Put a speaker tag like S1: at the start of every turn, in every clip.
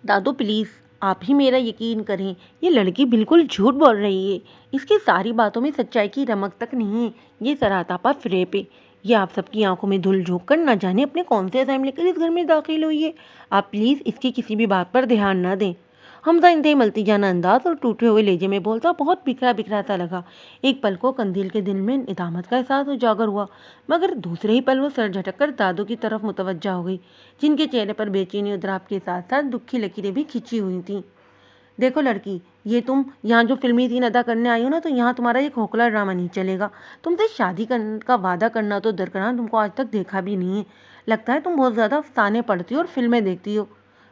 S1: دادو please آپ ہی میرا یقین کریں، یہ لڑکی بالکل جھوٹ بول رہی ہے، اس کی ساری باتوں میں سچائی کی رمق تک نہیں ہے، یہ سراپا فریب ہے، یہ آپ سب کی آنکھوں میں دھول جھونک کر نہ جانے اپنے کون سے عزائم لے کر اس گھر میں داخل ہوئی ہے۔ آپ پلیز اس کی کسی بھی بات پر دھیان نہ دیں۔ حمزہ انتہائی ملتی جانا انداز اور ٹوٹے ہوئے لہجے میں بولتا بہت بکھرا بکھرا سا لگا۔ ایک پل کو قندیل کے دل میں ندامت کا احساس اجاگر ہوا، مگر دوسرے ہی پل وہ سر جھٹک کر دادو کی طرف متوجہ ہو گئی، جن کے چہرے پر بے چینی اور اضطراب کے ساتھ ساتھ دکھ کی لکیریں بھی کھنچی ہوئی تھیں۔ دیکھو لڑکی، یہ تم یہاں جو فلمی سین ادا کرنے آئی ہو نا، تو یہاں تمہارا یہ کھوکھلا ڈرامہ نہیں چلے گا۔ تم سے شادی کا وعدہ کرنا تو درکنار تم کو آج تک دیکھا بھی نہیں ہے۔ لگتا ہے تم بہت زیادہ افسانے پڑھتی ہو اور فلمیں دیکھتی ہو،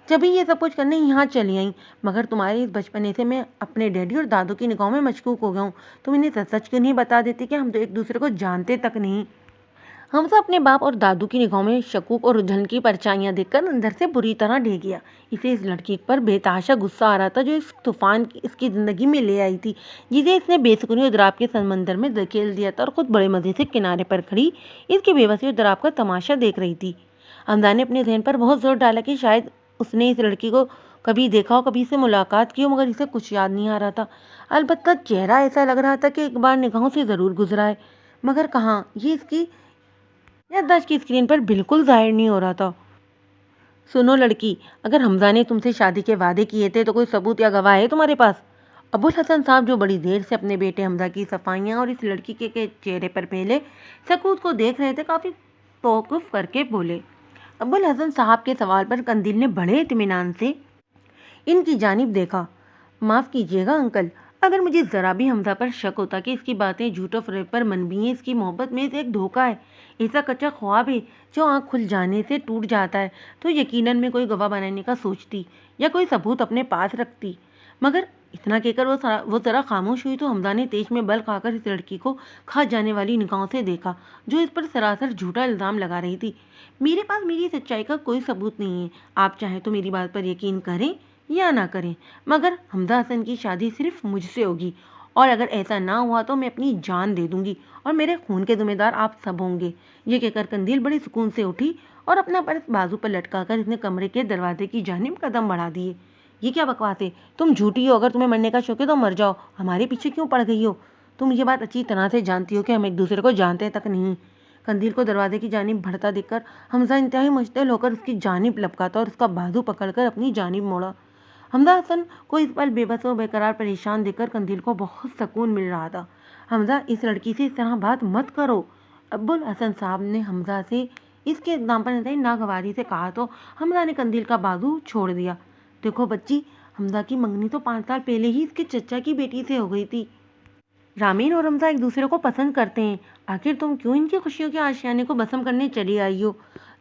S1: جبھی یہ سب کچھ کرنے یہاں چلی آئیں۔ مگر تمہارے اس بچپنے سے میں اپنے ڈیڈی اور دادو کی نگاہوں میں مشکوک ہو گیا ہوں۔ تم انہیں سچ سچ کیوں نہیں بتا دیتی کہ ہم تو ایک دوسرے کو جانتے تک نہیں؟ حمزہ اپنے باپ اور دادو کی نگاہوں میں شکوک اور الجھن کی پرچھائیاں دیکھ کر اندر سے بری طرح ڈھہ گیا۔ اسے اس لڑکی پر بے تحاشا غصہ آ رہا تھا جو اس طوفان اس کی زندگی میں لے آئی تھی، جسے اس نے بے سکونی اور اضطراب کے سمندر میں دھکیل دیا تھا، اور خود بڑے مزے سے کنارے پر کھڑی اس کی بے بسی اور اضطراب کا تماشا دیکھ رہی تھی۔ حمزہ نے اپنے ذہن پر بہت زور ڈالا کہ شاید اس نے اس لڑکی کو کبھی دیکھا ہو، کبھی سے ملاقات کی ہو، مگر اسے کچھ یاد نہیں آ رہا تھا۔ البتہ چہرہ ایسا لگ رہا تھا کہ ایک بار نگاہوں سے ضرور گزرا ہے، مگر کہاں، یہ اس کی یادداشت کی اسکرین پر بالکل ظاہر نہیں ہو رہا تھا۔ سنو لڑکی، اگر حمزہ نے تم سے شادی کے وعدے کیے تھے تو کوئی ثبوت یا گواہ ہے تمہارے پاس؟ ابوالحسن صاحب، جو بڑی دیر سے اپنے بیٹے حمزہ کی صفائیاں اور اس لڑکی کے چہرے پر پھیلے سکوت کو دیکھ رہے تھے، کافی توقف کر کے بولے۔ ابوالحسن صاحب کے سوال پر قندیل نے بڑے اطمینان سے ان کی جانب دیکھا۔ معاف کیجیے گا انکل، اگر مجھے ذرا بھی حمزہ پر شک ہوتا کہ اس کی باتیں جھوٹ و فریب پر منبی ہیں، اس کی محبت میں ایک دھوکہ ہے، ایسا کچا خواب ہے جو آنکھ کھل جانے سے ٹوٹ جاتا ہے، تو یقیناً میں کوئی گواہ بنانے کا سوچتی یا کوئی ثبوت اپنے پاس رکھتی۔ مگر اتنا کہہ کر وہ ذرا خاموش ہوئی تو حمزہ نے تیش میں بل کھا کر اس لڑکی کو کھا جانے والی نگاہوں سے دیکھا جو اس پر سراسر جھوٹا الزام لگا رہی تھی۔ میرے پاس میری سچائی کا کوئی ثبوت نہیں ہے، آپ چاہیں تو میری بات پر یقین کریں یا نہ کریں، مگر حمزہ حسن کی شادی صرف مجھ سے ہوگی، اور اگر ایسا نہ ہوا تو میں اپنی جان دے دوں گی، اور میرے خون کے ذمہ دار آپ سب ہوں گے۔ یہ کہہ کر قندیل بڑے سکون سے اٹھی اور اپنا پرس بازو پر لٹکا کر اس نے کمرے کے دروازے کی جانب قدم بڑھا دیے۔ یہ کیا بکواس ہے؟ تم جھوٹی ہو، اگر تمہیں مرنے کا شوق ہے تو مر جاؤ، ہمارے پیچھے کیوں پڑ گئی ہو؟ تم یہ بات اچھی طرح سے جانتی ہو کہ ہم ایک دوسرے کو جانتے تک نہیں۔ قندیل کو دروازے کی جانب بڑھتا دیکھ کر حمزہ انتہائی مشتعل ہو کر اس کی جانب لپکا اور اس کا بازو پکڑ کر اپنی جانب موڑا۔ حمزہ حسن کو اس پل بے بس و بے قرار پریشان دیکھ کر قندیل کو بہت سکون مل رہا تھا۔ حمزہ، اس لڑکی سے اس طرح بات مت کرو، ابوالحسن صاحب نے حمزہ سے اس کے اقدام پر انتہائی ناگواری سے کہا تو حمزہ نے قندیل کا بازو چھوڑ دیا۔ دیکھو بچی، حمزہ کی منگنی تو 5 سال پہلے ہی اس کے چچا کی بیٹی سے ہو گئی تھی۔ رامین اور حمزہ ایک دوسرے کو پسند کرتے ہیں، آخر تم کیوں ان کی خوشیوں کے آشیانے کو بسم کرنے چلی آئی ہو؟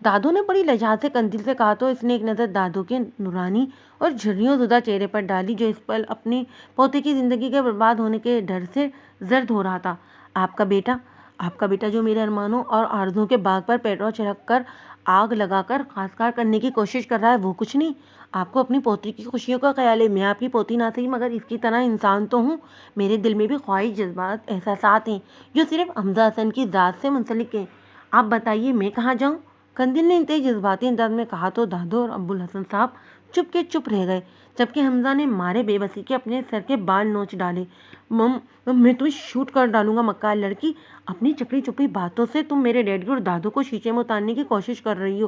S1: دادو نے بڑی لجاجت سے قندیل سے کہا تو اس نے ایک نظر دادو کے نورانی اور جھریوں زدہ چہرے پر ڈالی جو اس پل اپنے پوتے کی زندگی کے برباد ہونے کے ڈر سے زرد ہو رہا تھا۔ آپ کا بیٹا جو میرے ارمانوں اور آرزوؤں کے باغ پر پیٹرول چھڑک کر آگ لگا کر خاصکار کرنے کی کوشش کر رہا ہے، وہ کچھ نہیں؟ آپ کو اپنی پوتری کی خوشیوں کا خیال ہے، میں آپ کی پوتی نہ صحیح مگر اس کی طرح انسان تو ہوں، میرے دل میں بھی خواہش، جذبات، احساسات ہیں جو صرف حمزہ حسن کی ذات سے منسلک ہیں۔ آپ بتائیے میں کہاں جاؤں؟ قندیل نے انتہائی جذباتی انداز میں کہا تو دادو اور ابوالحسن صاحب چپ کے چپ رہ گئے، جبکہ حمزہ نے مارے بے بسی کے اپنے سر کے بال نوچ ڈالے۔ میں تمہیں شوٹ کر ڈالوں گا مکار لڑکی، اپنی چپڑی چپڑی باتوں سے تم میرے ڈیڈی اور دادو کو شیشے میں اتارنے کی کوشش کر رہی ہو۔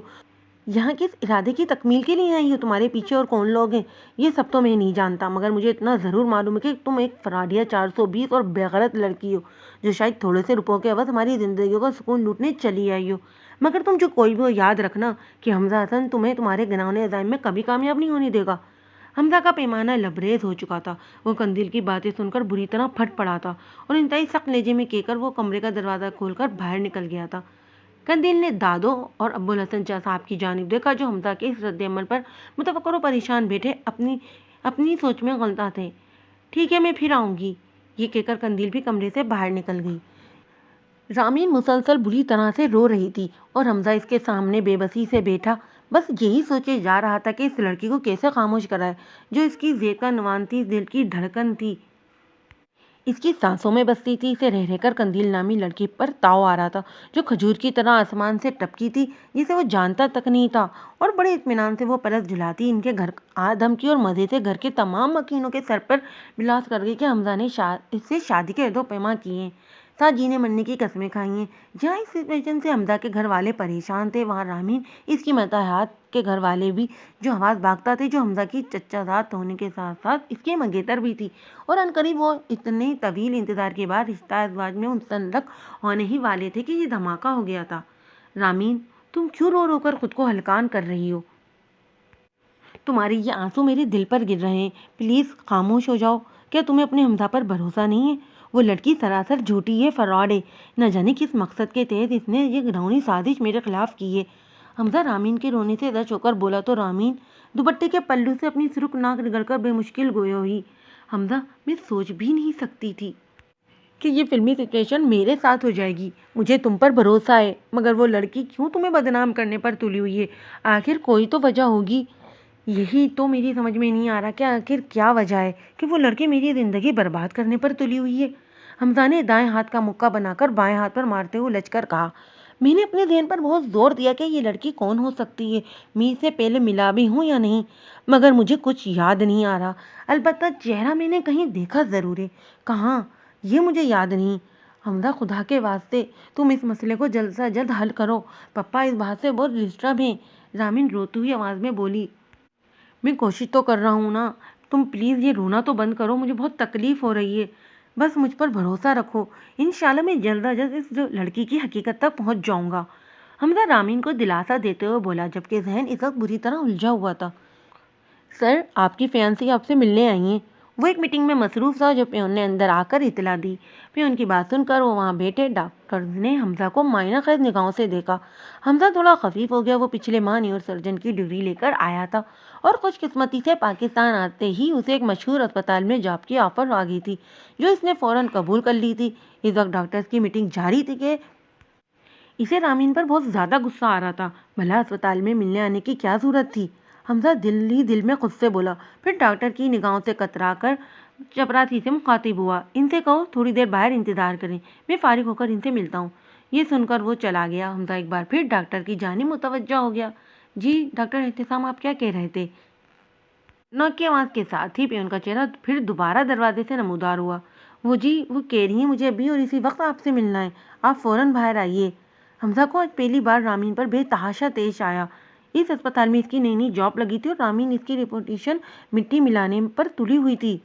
S1: یہاں کس ارادے کی تکمیل کے لیے آئی ہو؟ تمہارے پیچھے اور کون لوگ ہیں یہ سب تو میں نہیں جانتا، مگر مجھے اتنا ضرور معلوم ہے کہ تم ایک فراڈیا 420 اور بےغرض لڑکی ہو جو شاید تھوڑے سے روپوں کے عوض ہماری زندگیوں کا سکون لوٹنے چلی آئی ہو۔ مگر تم جو کوئی بھی ہو، یاد رکھنا کہ حمزہ حسن تمہیں تمہارے گناہوں عظائم میں کبھی کامیاب نہیں ہونے دے گا۔ حمزہ کا پیمانہ لبریز ہو چکا تھا، وہ قندیل کی باتیں سن کر بری طرح پھٹ پڑا تھا اور انتہائی سخت لہجے میں کہہ کر وہ کمرے کا دروازہ کھول کر باہر نکل گیا تھا۔ قندیل نے دادو اور ابوالحسن صاحب کی جانب دیکھا جو حمزہ کے اس رد عمل پر متفکر و پریشان بیٹھے اپنی سوچ میں غلطاں تھے۔ ٹھیک ہے، میں پھر آؤں گی، یہ کہہ کر قندیل بھی کمرے سے باہر نکل گئی۔ رامین مسلسل بری طرح سے رو رہی تھی اور حمزہ اس کے سامنے بے بسی سے بیٹھا بس یہی سوچے جا رہا تھا کہ اس لڑکی کو کیسے خاموش کرائے جو اس کی زیکا نوان تھی، دل کی دھڑکن تھی۔ اس کی سانسوں میں بستی تھی، اسے رہ رہ کر قندیل نامی لڑکی پر تاؤ آ رہا تھا جو کھجور کی طرح آسمان سے ٹپکی تھی، جسے وہ جانتا تک نہیں تھا، اور بڑے اطمینان سے وہ پرس جھلاتی ان کے گھر آ دھمکی اور مزے سے گھر کے تمام مکینوں کے سر پر بلاس کر گئی کہ حمزہ نے اس سے شادی کے عہد و پیما کیے ہیں، ساتھ جینے مرنے کی قسمیں کھائی ہیں۔ جہاں اس سچویشن سے حمزہ کے گھر والے پریشان تھے، وہاں رامین اس کی متاحت کے گھر والے بھی جو حواس باختہ تھے، جو حمزہ کی چچا زاد ہونے کے ساتھ ساتھ اس کے منگیتر بھی تھی، اور عنقریب وہ اتنے طویل انتظار کے بعد رشتہ ازواج میں منسلک ہونے ہی والے تھے کہ یہ دھماکہ ہو گیا تھا۔ رامین، تم کیوں رو رو کر خود کو ہلکان کر رہی ہو؟ تمہارے یہ آنسو میرے دل پر گر رہے ہیں، پلیز خاموش ہو جاؤ۔ کیا تمہیں اپنے حمزہ پر بھروسہ نہیں ہے؟ وہ لڑکی سراسر جھوٹی ہے، فراڈ ہے، نہ جانے کس مقصد کے تحت اس نے یہ گھناؤنی سازش میرے خلاف کی ہے۔ حمزہ رامین کے رونے سے زچ ہو کر بولا تو رامین دوپٹے کے پلو سے اپنی سرخ ناک رگڑ کر بے مشکل گویا ہوئی، حمزہ میں سوچ بھی نہیں سکتی تھی کہ یہ فلمی سچویشن میرے ساتھ ہو جائے گی۔ مجھے تم پر بھروسہ ہے، مگر وہ لڑکی کیوں تمہیں بدنام کرنے پر تلی ہوئی ہے؟ آخر کوئی تو وجہ ہوگی، یہی تو میری سمجھ میں نہیں آ رہا کہ آخر کیا وجہ ہے کہ وہ لڑکی میری زندگی برباد کرنے پر تلی ہوئی ہے۔ حمزہ نے دائیں ہاتھ کا مکہ بنا کر بائیں ہاتھ پر مارتے ہوئے لچ کر کہا، میں نے اپنے ذہن پر بہت زور دیا کہ یہ لڑکی کون ہو سکتی ہے، میں اسے پہلے ملا بھی ہوں یا نہیں، مگر مجھے کچھ یاد نہیں آ رہا۔ البتہ چہرہ میں نے کہیں دیکھا ضرور ہے، کہاں یہ مجھے یاد نہیں۔ حمزہ خدا کے واسطے تم اس مسئلے کو جلد سے جلد حل کرو، پپا اس بات سے بہت ڈسٹرب ہیں۔ رامین روتی ہوئی آواز میں بولی، میں کوشش تو کر رہا ہوں نا، تم پلیز یہ رونا تو بند کرو، مجھے بہت تکلیف ہو رہی ہے، بس مجھ پر بھروسہ رکھو، انشاءاللہ میں جلد از جلد اس لڑکی کی حقیقت تک پہنچ جاؤں گا۔ حمزہ رامین کو دلاسا دیتے ہوئے بولا، جبکہ ذہن اس وقت بری طرح الجھا ہوا تھا۔ سر، آپ کی فیانسی آپ سے ملنے آئی ہیں۔ وہ ایک میٹنگ میں مصروف تھا جو پیون نے اندر آ کر اطلاع دی۔ پیون کی بات سن کر وہ وہاں بیٹھے ڈاکٹرز نے حمزہ کو معائنہ خیز نگاہوں سے دیکھا۔ حمزہ تھوڑا خفیف ہو گیا، وہ پچھلے ماہ نیور سرجن کی ڈگری لے کر آیا تھا، اور خوش قسمتی سے پاکستان آتے ہی اسے ایک مشہور اسپتال میں جاب کی آفر آ گئی تھی، جو اس نے فوراً قبول کر لی تھی۔ اس وقت ڈاکٹرز کی میٹنگ جاری تھی کہ اسے رامین پر بہت زیادہ غصہ آ رہا تھا۔ بھلا اسپتال میں ملنے آنے کی کیا ضرورت تھی؟ حمزہ دل ہی دل میں خود سے بولا، پھر ڈاکٹر کی نگاہوں سے کترا کر چپراسی سے مخاطب ہوا، ان سے کہو تھوڑی دیر باہر انتظار کریں، میں فارغ ہو کر ان سے ملتا ہوں۔ یہ سن کر وہ چلا گیا۔ حمزہ ایک بار پھر ڈاکٹر کی جانب متوجہ ہو گیا۔ جی ڈاکٹر احتشام، آپ کیا کہہ رہے تھے؟ نوک کی آواز کے ساتھ ہی پیون کا چہرہ پھر دوبارہ دروازے سے نمودار ہوا۔ وہ کہہ رہی ہیں مجھے ابھی اور اسی وقت آپ سے ملنا ہے، آپ فوراً باہر آئیے۔ حمزہ کو آج پہلی بار رامین پر بے تحاشا طیش آیا۔ اس اسپتال میں اس کی نئی جاب لگی تھی اور رامین اس کی ریپوٹیشن مٹی ملانے پر تلی ہوئی تھی۔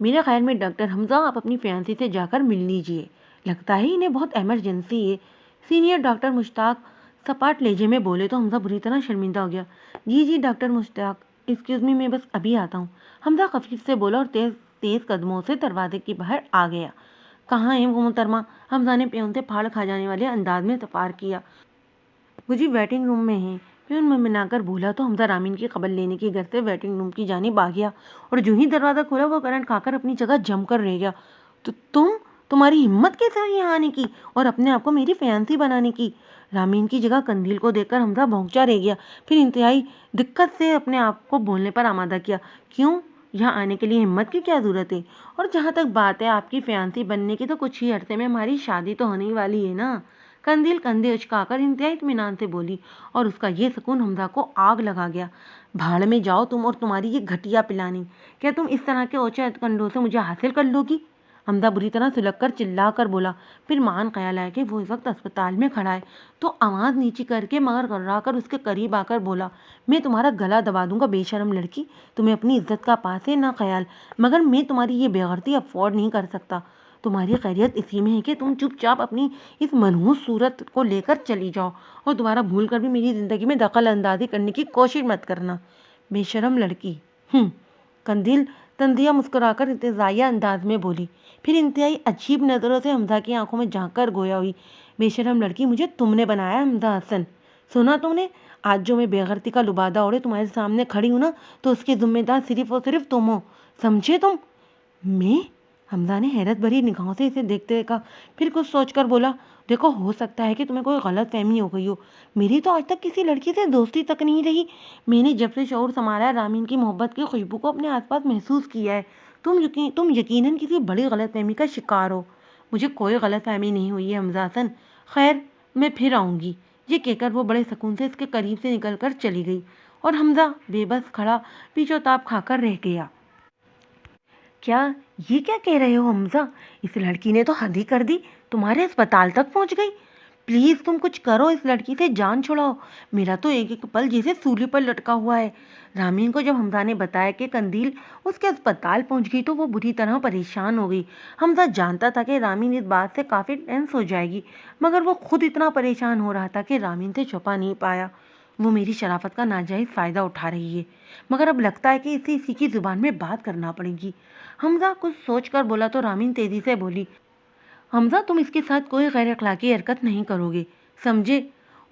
S1: میرے خیال میں ڈاکٹر حمزہ، آپ اپنی فیانسی سے جا کر مل لیجیے، لگتا ہے انہیں بہت ایمرجنسی ہے۔ سینئر ڈاکٹر مشتاق سپاٹ لہجے میں بولے تو حمزہ بری طرح شرمندہ ہو گیا۔ جی ڈاکٹر مشتاق، ایکسکیوز می، میں بس ابھی آتا ہوں، حمزہ خفیف سے بولا اور تیز تیز قدموں سے دروازے کے باہر آ گیا۔ کہاں ہیں وہ محترمہ؟ حمزہ نے پیون سے پھاڑ کھا جانے والے انداز میں سوال کیا۔ وہ ویٹنگ روم میں ہیں، پیون منمنا کر بولا تو حمزہ رامین کی خبر لینے کی غرض سے ویٹنگ روم کی جانب آ گیا، اور جو ہی دروازہ کھولا وہ کرنٹ کھا کر اپنی جگہ جم کر رہ گیا۔ تمہاری ہمت کیسے ہوئی یہاں آنے کی اور اپنے آپ کو میری فیانسی بنانے کی؟ رامین کی جگہ قندیل کو دیکھ کر حمزہ بھونچا رہ گیا، پھر انتہائی دقت سے اپنے آپ کو بولنے پر آمادہ کیا، کیوں؟ یہاں آنے کے لیے ہمت کی کیا ضرورت ہے؟ اور جہاں تک بات ہے آپ کی فیانسی بننے کی، تو کچھ ہی عرصے میں ہماری شادی تو ہونے والی ہے نا؟ قندیل کندھے اچکا کر انتہائی اطمینان سے بولی، اور اس کا یہ سکون حمزہ کو آگ لگا گیا۔ بھاڑ میں جاؤ تم اور تمہاری یہ گھٹیا پلاننگ، کیا تم اس طرح کے اوچے کنڈوں سے مجھے حاصل کر لو گی؟ حمزہ بری طرح سلک کر چلا کر بولا، پھر مان خیال آیا کہ وہ اس وقت اسپتال میں کھڑا ہے، تو آواز نیچی کر کے مگر گھرا کر اس کے قریب آ کر بولا، میں تمہارا گلا دبا دوں گا بے شرم لڑکی، تمہیں اپنی عزت کا پاس ہے نہ خیال، مگر میں تمہاری یہ بے غیرتی افورڈ نہیں کر سکتا۔ تمہاری خیریت اسی میں ہے کہ تم چپ چاپ اپنی اس منحوس صورت کو لے کر چلی جاؤ، اور دوبارہ بھول کر بھی میری زندگی میں دخل اندازی کرنے کی کوشش مت کرنا، بے شرم لڑکی۔ قندیل تندیہ مسکرا کر انتزاعیہ انداز میں بولی، پھر انتہائی عجیب نظروں سے حمزہ کی آنکھوں میں جھانک کر گویا ہوئی، بے شرم لڑکی، مجھے تم نے بنایا حمزہ حسن، سنا تم نے؟ آج جو میں بے غیرتی کا لبادہ اوڑھے تمہارے سامنے کھڑی ہوں نا، تو اس کی ذمہ دار صرف اور صرف تم ہو، سمجھے تم؟ میں؟ حمزہ نے حیرت بھری نگاہوں سے اسے دیکھتے دیکھا، پھر کچھ سوچ کر بولا، دیکھو ہو سکتا ہے کہ تمہیں کوئی غلط فہمی ہو گئی ہو، میری تو آج تک کسی لڑکی سے دوستی تک نہیں رہی، میں نے جب سے شعور سنبھالا ہے رامین کی محبت کی خوشبو کو اپنے آس پاس محسوس کیا ہے، تم یقیناً کسی بڑی غلط فہمی کا شکار ہو۔ مجھے کوئی غلط فہمی نہیں ہوئی ہے حمزہ حسن، خیر میں پھر آؤں گی۔ یہ کہہ کر وہ بڑے سکون سے اس کے قریب سے نکل کر چلی گئی اور حمزہ بے بس کھڑا پیچھو تاب کھا کر رہ گیا۔ یہ کیا کہہ رہے ہو حمزہ؟ اس لڑکی نے تو حد ہی کر دی، تمہارے اسپتال تک پہنچ گئی۔ پلیز تم کچھ کرو، اس لڑکی سے جان چھڑاؤ، میرا تو ایک ایک پل جیسے سولی پر لٹکا ہوا ہے۔ رامین کو جب حمزہ نے بتایا کہ قندیل اس کے اسپتال پہنچ گئی تو وہ بری طرح پریشان ہو گئی۔ حمزہ جانتا تھا کہ رامین اس بات سے کافی ٹینس ہو جائے گی، مگر وہ خود اتنا پریشان ہو رہا تھا کہ رامین سے چھپا نہیں پایا۔ وہ میری شرافت کا ناجائز فائدہ اٹھا رہی ہے، مگر اب لگتا ہے کہ اسے اسی کی زبان میں بات کرنا پڑے گی۔ حمزہ کچھ سوچ کر بولا تو رامین تیزی سے بولی، حمزہ تم اس کے ساتھ کوئی غیر اخلاقی حرکت نہیں کرو گے، سمجھے؟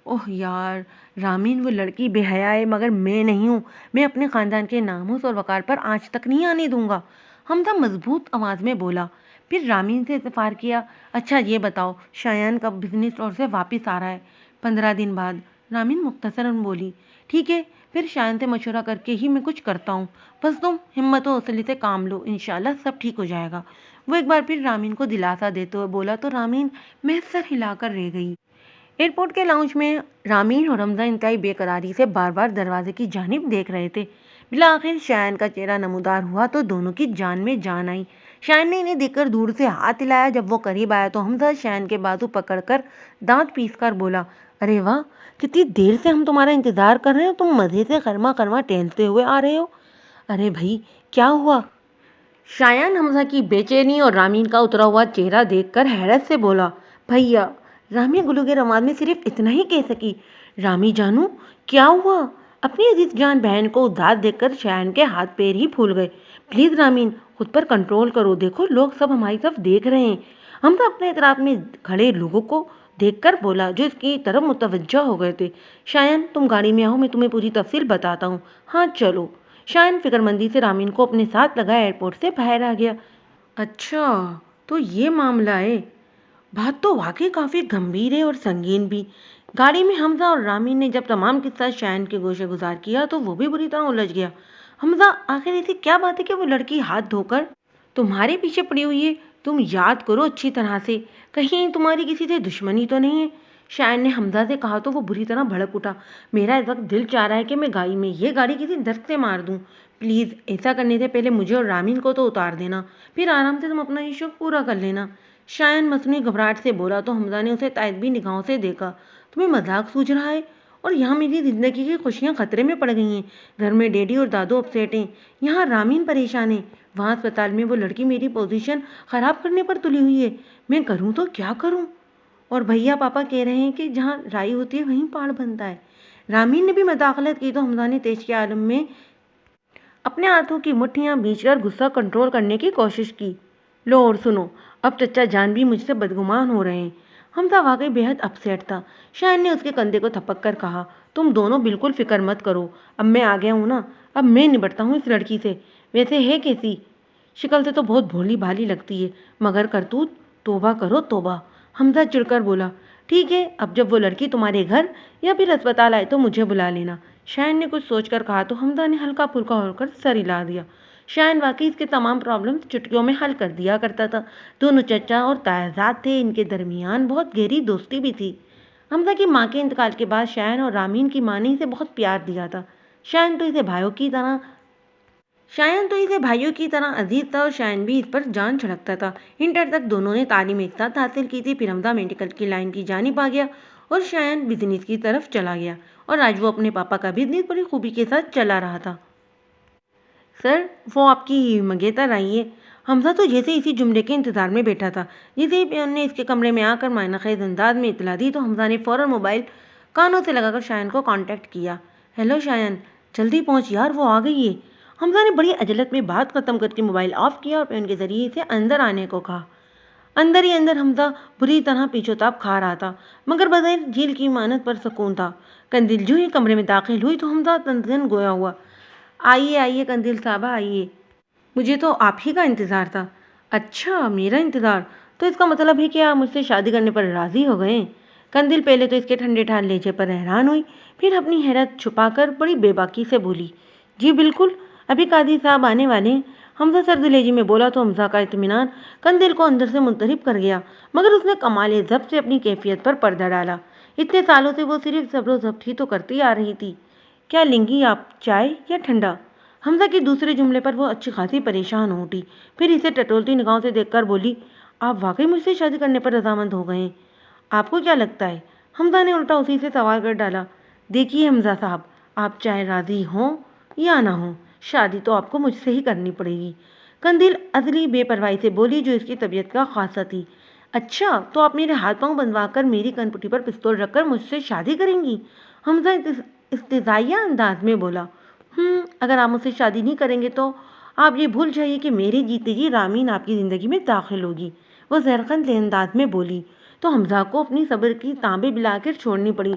S1: اوہ یار رامین، وہ لڑکی بے حیا ہے مگر میں نہیں ہوں، میں اپنے خاندان کے ناموس اور وقار پر آنچ تک نہیں آنے دوں گا، حمزہ مضبوط آواز میں بولا۔ پھر رامین سے استفسار کیا، اچھا یہ بتاؤ شایان کب بزنس ٹور سے واپس آ رہا ہے؟ 15 دن بعد، رامین مختصراً بولی۔ ٹھیک ہے، پھر شایان سے مشورہ کر کے ہی میں کچھ کرتا ہوں، بس تم ہمت و حوصلے سے کام لو، انشاءاللہ سب ٹھیک ہو جائے گا۔ وہ ایک بار پھر رامین کو دلاسا دیتے ہوئے بولا تو رامین محض سر ہلا کر رہ گئی۔ ایئرپورٹ کے لاؤنج میں رامین اور حمزہ انتہائی بے قراری سے بار بار دروازے کی جانب دیکھ رہے تھے۔ بالآخر شایان کا چہرہ نمودار ہوا تو دونوں کی جان میں جان آئی۔ شایان نے انہیں دیکھ کر دور سے ہاتھ ہلایا، جب وہ قریب آیا تو حمزہ شایان کے بازو پکڑ کر دانت پیس کر بولا، ارے واہ، کتنی دیر سے ہم تمہارا انتظار کر رہے ہیں، تم مزے سے گرما گرما ٹہلتے ہوئے آ رہے ہو۔ ارے بھائی کیا ہوا؟ شایان حمزہ کی بے چینی اور رامین کا اترا ہوا چہرہ دیکھ کر حیرت سے بولا، بھیا۔ رامی گلوگیر آواز میں صرف اتنا ہی کہہ سکی، رامی جانو کیا ہوا؟ اپنی عزیز جان بہن کو اداس دیکھ کر شایان کے ہاتھ پیر ہی پھول گئے۔ پلیز رامین خود پر کنٹرول کرو، دیکھو لوگ سب ہماری طرف دیکھ رہے ہیں۔ حمزہ اپنے اطراف میں کھڑے لوگوں کو دیکھ کر بولا جو اس کی طرف متوجہ ہو گئے تھے، شایان تم گاڑی میں آؤ، میں تمہیں پوری تفصیل بتاتا ہوں۔ ہاں چلو۔ شایان فکر مندی سے رامین کو اپنے ساتھ لگائے ایئرپورٹ سے باہر آ گیا۔ اچھا تو یہ معاملہ ہے، بات تو واقعی کافی گمبھیر ہے اور سنگین بھی۔ گاڑی میں حمزہ اور رامین نے جب تمام قصہ شایان کے گوشے گزار کیا تو وہ بھی بری طرح الجھ گیا۔ حمزہ آخر ایسی کیا بات ہے کہ وہ لڑکی ہاتھ دھو کر تمہارے پیچھے پڑی ہوئی ہے؟ تم یاد کرو اچھی طرح سے، کہیں تمہاری کسی سے دشمنی تو نہیں ہے؟ شایان نے حمزہ سے کہا تو وہ بری طرح بھڑک اٹھا، میرا اس وقت دل چاہ رہا ہے کہ میں یہ گاڑی کسی درخت سے مار دوں، پلیز ایسا کرنے سے پہلے مجھے اور رامین کو تو اتار دینا، پھر آرام سے تم اپنا یہ شوق پورا کر لینا۔ شایان مصنوعی گھبراہٹ سے بولا تو حمزہ نے اسے تائبی نگاہوں سے دیکھا، تمہیں مذاق سوجھ رہا ہے؟ اور یہاں میری زندگی کی خوشیاں خطرے میں پڑ گئی ہیں، گھر میں ڈیڈی اور دادو اپسیٹ ہیں، یہاں رامین پریشان ہے، وہاں اسپتال میں وہ لڑکی میری پوزیشن خراب کرنے پر تلی ہوئی ہے، میں کروں تو کیا کروں؟ اور بھیا پاپا کہہ رہے ہیں کہ جہاں رائی ہوتی ہے وہیں پہاڑ بنتا ہے۔ رامین نے بھی مداخلت کی تو حمزہ نے تیش کے عالم میں اپنے ہاتھوں کی مٹھیاں بیچ کر غصہ کنٹرول کرنے کی کوشش کی۔ لو اور سنو، اب چچا جان بھی مجھ سے بدگمان ہو رہے ہیں۔ حمزہ واقعی بے حد اپسیٹ تھا۔ شایان نے اس کے کندھے کو تھپک کر کہا، تم دونوں بالکل فکر مت کرو، اب میں آ گیا ہوں نا، اب میں نبٹتا ہوں اس لڑکی سے۔ ویسے ہے کیسی؟ شکل سے تو بہت بھولی بھالی لگتی ہے، مگر کرتوت، توبہ کرو توبہ۔ حمزہ چڑھ کر بولا، ٹھیک ہے، اب جب وہ لڑکی تمہارے گھر یا پھر اسپتال آئے تو مجھے بلا لینا۔ شایان نے کچھ سوچ کر کہا تو حمزہ نے ہلکا پھلکا ہو کر سر ہلا دیا۔ شایان واقعی اس کے تمام پرابلمز چٹکیوں میں حل کر دیا کرتا تھا، دونوں چچا اور تایا تھے، ان کے درمیان بہت گہری دوستی بھی تھی۔ حمزہ کی ماں کے انتقال کے بعد شایان اور رامین کی ماں نے اسے بہت پیار دیا تھا۔ شایان تو اسے بھائیوں کی طرح عزیز تھا اور شایان بھی اس پر جان چھڑکتا تھا۔ انٹر تک دونوں نے تعلیم ایک ساتھ حاصل کی تھی، پھر حمزہ میڈیکل کی لائن کی جانب آ گیا اور شایان بزنس کی طرف چلا گیا، اور آج وہ اپنے پاپا کا بزنس بڑی خوبی کے ساتھ چلا رہا تھا۔ سر وہ آپ کی منگیتر آئی ہے۔ حمزہ تو جیسے اسی جملے کے انتظار میں بیٹھا تھا، جیسے ہی پیون نے اس کے کمرے میں آ کر معنی خیز انداز میں اطلاع دی تو حمزہ نے فوراً موبائل کانوں سے لگا کر شایان کو کانٹیکٹ کیا۔ ہیلو شایان، جلدی پہنچ یار، وہ آ گئی ہے۔ حمزہ نے بڑی عجلت میں بات ختم کر کے موبائل آف کیا اور پیون کے ذریعے سے اندر آنے کو کہا۔ اندر ہی اندر حمزہ بری طرح پیچھو تاب کھا رہا تھا، مگر بظاہر جھیل کی مانند پر سکون تھا۔ قندیل جو ہی کمرے میں داخل ہوئی تو حمزہ تنزن گویا ہوا، آئیے آئیے قندیل صاحبہ آئیے، مجھے تو آپ ہی کا انتظار تھا۔ اچھا میرا انتظار، تو اس کا مطلب ہے کہ آپ مجھ سے شادی کرنے پر راضی ہو گئے ہیں؟ قندیل پہلے تو اس کے ٹھنڈے ٹھار لہجے پر حیران ہوئی، پھر اپنی حیرت چھپا کر بڑی بے باکی سے بولی، جی بالکل، ابھی قاضی صاحب آنے والے ہیں، حمزہ سردلیجی میں بولا تو حمزہ کا اطمینان قندیل کو اندر سے منتہب کر گیا، مگر اس نے کمال ضبط سے اپنی کیفیت پر پردہ ڈالا۔ اتنے سالوں سے وہ صرف صبر و ضبط ہی تو کرتی آ رہی تھی۔ کیا لیں گی آپ، چائے یا ٹھنڈا؟ حمزہ کے دوسرے جملے پر وہ اچھی خاصی پریشان ہو اٹھی، پھر اسے ٹٹولتی نگاہوں سے دیکھ کر بولی، آپ واقعی مجھ سے شادی کرنے پر رضامند ہو گئے ہیں؟ آپ کو کیا لگتا ہے؟ حمزہ نے الٹا اسی سے سوال کر ڈالا۔ دیکھیے حمزہ صاحب، آپ چاہے راضی ہوں یا نہ ہوں، شادی تو آپ کو مجھ سے ہی کرنی پڑے گی، قندیل ازلی بے پرواہی سے بولی، جو اس کی طبیعت کا خاصہ تھی۔ اچھا، تو آپ میرے ہاتھ پاؤں بندھوا کر میری کنپٹی پر پستول رکھ کر مجھ سے شادی کریں گی؟ حمزہ استہزائیہ انداز میں بولا۔ اگر آپ مجھ سے شادی نہیں کریں گے تو آپ یہ بھول جائیے کہ میرے جیتے جی رامین آپ کی زندگی میں داخل ہوگی، وہ زہرخند انداز میں بولی۔ تو حمزہ کو اپنی صبر کی تانبیں بلا کر چھوڑنی پڑی۔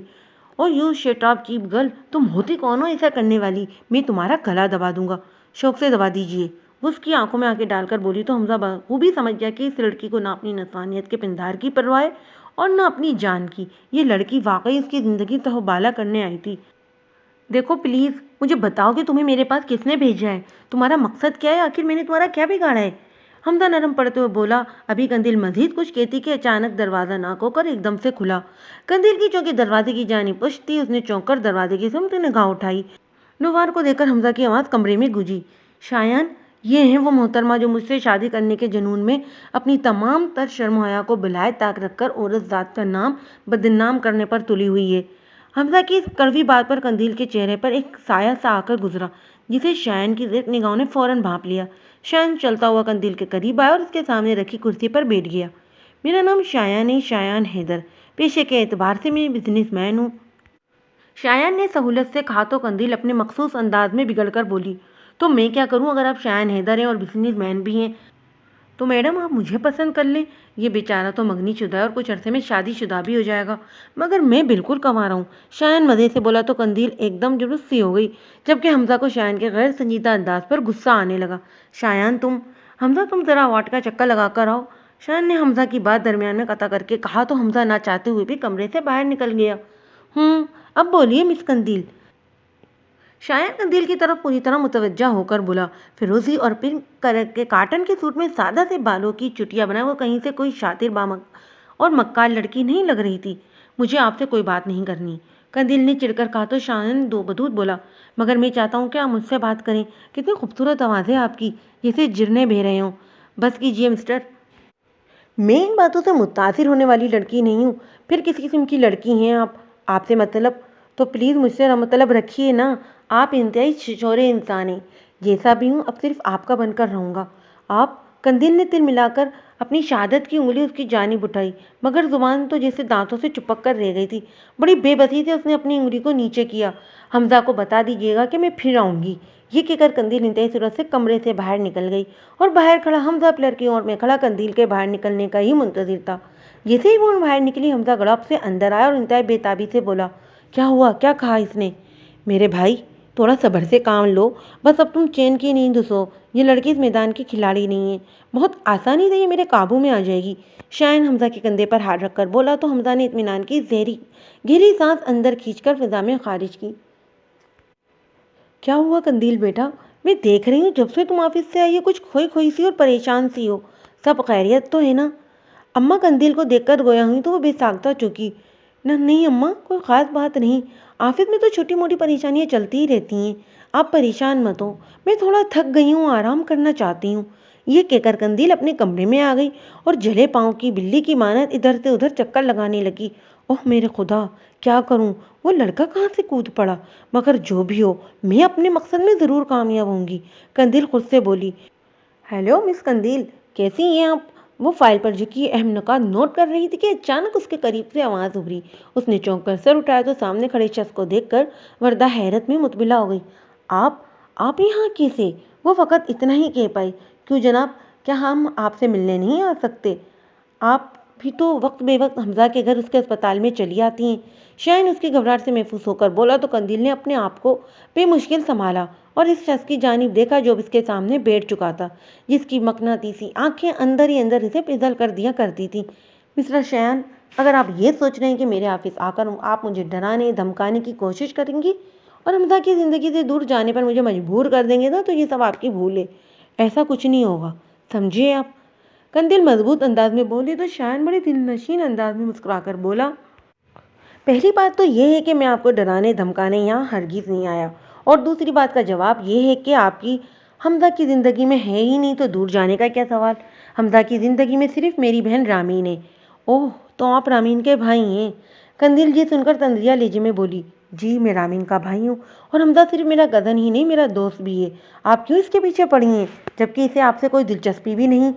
S1: اور you shut up cheap girl, تم ہوتی کون ہو ایسا کرنے والی؟ میں تمہارا گلا دبا دوں گا، شوق سے دبا دیجیے، وہ اس کی آنکھوں میں آنکھیں ڈال کر بولی۔ تو حمزہ بخوبی سمجھ گیا کہ اس لڑکی کو نہ اپنی نفسانیت کے پندار کی پرواہ ہے اور نہ اپنی جان کی۔ یہ لڑکی واقعی اس کی زندگی تہوبالا کرنے آئی تھی۔ دیکھو پلیز مجھے بتاؤ کہ تمہیں میرے پاس کس نے بھیجا ہے، تمہارا مقصد کیا ہے، آخر میں نے تمہارا کیا بگاڑا ہے؟ حمزہ نرم پڑتے ہوئے بولا۔ ابھی قندیل مزید کچھ کہتی کہ اچانک دروازہ ناک ہو کر ایک دم سے کھلا۔ قندیل کی چونکہ دروازے کی جانب پشت تھی، اس نے چونک کر دروازے کی سمت نگاہ اٹھائی۔ نوار کو دیکھ کر حمزہ کی آواز کمرے میں گونجی۔ شایان، یہ ہیں وہ محترمہ جو مجھ سے شادی کرنے کے جنون میں اپنی تمام تر شرم و حیا کو بالائے طاق رکھ کر عورت ذات کا نام بدنام کرنے پر تلی ہوئی ہے۔ حمزہ کی اس کڑوی بات پر قندیل کے چہرے پر ایک سایہ سا آ کر گزرا، جسے شایان کی زرق نگاہوں نے فوراً بھانپ لیا۔ شایان چلتا ہوا قندیل کے قریب آیا اور اس کے سامنے رکھی کرسی پر بیٹھ گیا۔ میرا نام شایان ہے، شایان حیدر، پیشے کے اعتبار سے میں بزنس مین ہوں، شایان نے سہولت سے کہا۔ تو قندیل اپنے مخصوص انداز میں بگڑ کر بولی، تو میں کیا کروں؟ اگر آپ شایان حیدر ہیں اور بزنس مین بھی ہیں تو میڈم آپ مجھے پسند کر لیں، یہ بیچارہ تو مگنی شدہ ہے اور کچھ عرصے میں شادی شدہ بھی ہو جائے گا، مگر میں بالکل کنوارا ہوں، شایان مزے سے بولا۔ تو قندیل ایک دم جلوس سی ہو گئی، جبکہ حمزہ کو شایان کے غیر سنجیدہ انداز پر غصہ آنے لگا۔ شایان حمزہ تم ذرا واٹ کا چکر لگا کر آؤ، شایان نے حمزہ کی بات درمیان میں قطع کر کے کہا۔ تو حمزہ نہ چاہتے ہوئے بھی کمرے سے باہر نکل گیا۔ اب بولیے مس قندیل، شایان قندیل کی طرف پوری طرح متوجہ ہو کر بولا۔ فیروزی اور پنک کلر کے کاٹن کے سوٹ میں سادہ سے بالوں کی چٹیاں بنائے وہ کہیں سے کوئی شاطر اور مکار لڑکی نہیں لگ رہی تھی۔ مجھے آپ سے کوئی بات نہیں کرنی، قندیل نے چڑھ کر کہا۔ تو شایان دو بدود بولا، مگر میں چاہتا ہوں کہ آپ مجھ سے بات کریں، کتنی خوبصورت آواز ہے آپ کی، جیسے جرنے بہہ رہے ہوں۔ بس کیجیے مسٹر، میں ان باتوں سے متاثر ہونے والی لڑکی نہیں ہوں۔ پھر کس قسم کی لڑکی ہیں آپ سے مطلب؟ تو پلیز مجھ سے مطلب رکھیے نا، آپ انتہائی چھچورے انسان ہیں، جیسا بھی ہوں اب صرف آپ کا بن کر رہوں گا۔ آپ، قندیل نے تل ملا کر اپنی شہادت کی انگلی اس کی جانب اٹھائی، مگر زبان تو جیسے دانتوں سے چپک کر رہ گئی تھی۔ بڑی بے بسی سے اس نے اپنی انگلی کو نیچے کیا۔ حمزہ کو بتا دیجیے گا کہ میں پھر آؤں گی، یہ کہہ کر قندیل انتہائی سرعت سے کمرے سے باہر نکل گئی، اور باہر کھڑا حمزہ پلر کی اور میں کھڑا قندیل کے باہر نکلنے کا ہی منتظر تھا۔ جیسے ہی وہ باہر نکلی، حمزہ گڑپ سے اندر آیا اور انتہائی بے تابی سے بولا، کیا ہوا، کیا کہا اس نے؟ میرے بھائی تھوڑا صبر سے کام لو، بس اب تم چین کی نیند سو، یہ لڑکی اس میدان کی کھلاڑی نہیں ہے، بہت آسانی سے یہ میرے قابو میں آ جائے گی، شایان حمزہ کے کندھے پر ہاتھ رکھ کر بولا۔ تو حمزہ نے اطمینان کی گہری سانس اندر کھینچ کر فضا میں خارج کی۔ کیا ہوا قندیل بیٹا؟ میں دیکھ رہی ہوں جب سے تم آفس سے آئی ہو کچھ کھوئی کھوئی سی اور پریشان سی ہو، سب خیریت تو ہے نا؟ اماں قندیل کو دیکھ کر گویا ہوئی تو وہ بے ساختہ چونکی۔ نہیں اماں، کوئی خاص بات نہیں، آفس میں تو چھوٹی موٹی پریشانیاں چلتی ہی رہتی ہیں، آپ پریشان مت ہو، میں تھوڑا تھک گئی ہوں، آرام کرنا چاہتی ہوں، یہ کہہ کر قندیل اپنے کمرے میں آ گئی اور جھلے پاؤں کی بلی کی مانند ادھر سے ادھر چکر لگانے لگی۔ اوہ میرے خدا، کیا کروں، وہ لڑکا کہاں سے کود پڑا، مگر جو بھی ہو میں اپنے مقصد میں ضرور کامیاب ہوں گی، قندیل خود سے بولی۔ ہیلو مس قندیل، کیسی ہیں آپ؟ وہ فائل پر جھکی اہم نکات نوٹ کر رہی تھی کہ اچانک اس کے قریب سے آواز ابھری۔ اس نے چونک کر سر اٹھایا تو سامنے کھڑے شخص کو دیکھ کر وردہ حیرت میں متبلا ہو گئی۔ آپ یہاں کیسے؟ وہ فقط اتنا ہی کہہ پائی۔ کیوں جناب، کیا ہم آپ سے ملنے نہیں آ سکتے؟ آپ بھی تو وقت بے وقت حمزہ کے گھر اس کے اسپتال میں چلی آتی ہیں، شایان اس کی گھبراہٹ سے محفوظ ہو کر بولا۔ تو قندیل نے اپنے آپ کو بے مشکل سنبھالا اور اس شخص کی جانب دیکھا جو اس کے سامنے بیٹھ چکا تھا، جس کی مقناطیسی آنکھیں اندر ہی اندر اسے پھسل کر دیا کرتی تھی۔ مسٹر شایان، اگر آپ یہ سوچ رہے ہیں کہ میرے آفس آ کر آپ مجھے ڈرانے دھمکانے کی کوشش کریں گی اور حمزہ کی زندگی سے دور جانے پر مجھے مجبور کر دیں گے نا، تو یہ سب آپ کی بھول ہے۔ ایسا کچھ نہیں ہوگا، سمجھے آپ؟ قندیل مضبوط انداز میں بولی تو شایان بڑے دل نشین انداز میں مسکرا کر بولا، پہلی بات تو یہ ہے کہ میں آپ کو ڈرانے دھمکانے یہاں ہرگز نہیں آیا، اور دوسری بات کا جواب یہ ہے کہ آپ کی حمزہ کی زندگی میں ہے ہی نہیں تو دور جانے کا کیا سوال؟ حمزہ کی زندگی میں صرف میری بہن رامین ہے۔ اوہ، تو آپ رامین کے بھائی ہیں؟ قندیل یہ سن کر تندریہ لہجے میں بولی، جی میں رامین کا بھائی ہوں، اور حمزہ صرف میرا کزن ہی نہیں میرا دوست بھی ہے۔ آپ کیوں اس کے پیچھے پڑی ہیں جبکہ اسے آپ سے کوئی دلچسپی بھی نہیں؟